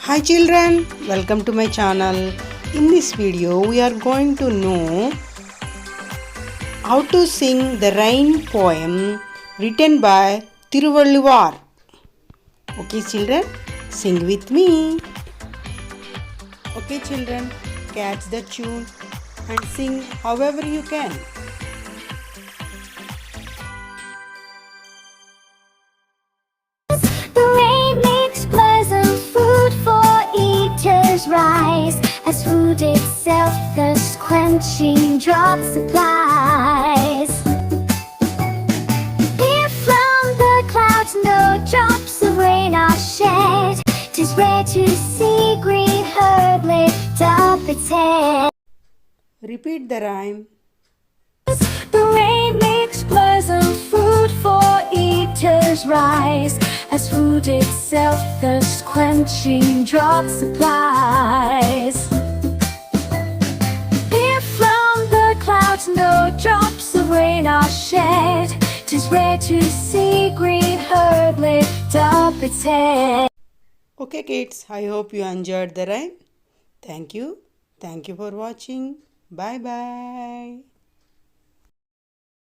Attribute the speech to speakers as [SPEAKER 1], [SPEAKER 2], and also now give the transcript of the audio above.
[SPEAKER 1] Hi children, welcome to my channel. In this video we are going to know how to sing the rain poem written by Tiruvalluvar. Okay children, sing with me. Okay children, catch the tune and sing however you can.
[SPEAKER 2] The rain makes pleasant food for eaters rise, as food itself thus quenching drop supplies. Here from the clouds no drops of rain are shed, 'tis rare to see green herb lift up its head.
[SPEAKER 1] Repeat the rhyme.
[SPEAKER 2] The rain makes pleasant food for eaters rise, as food itself thus quenching drop supplies. Here from the clouds no drops of rain are shed, 'tis rare to see green herb lift up its head.
[SPEAKER 1] Okay kids, I hope you enjoyed the rhyme. Thank you. Thank you for watching. Bye bye.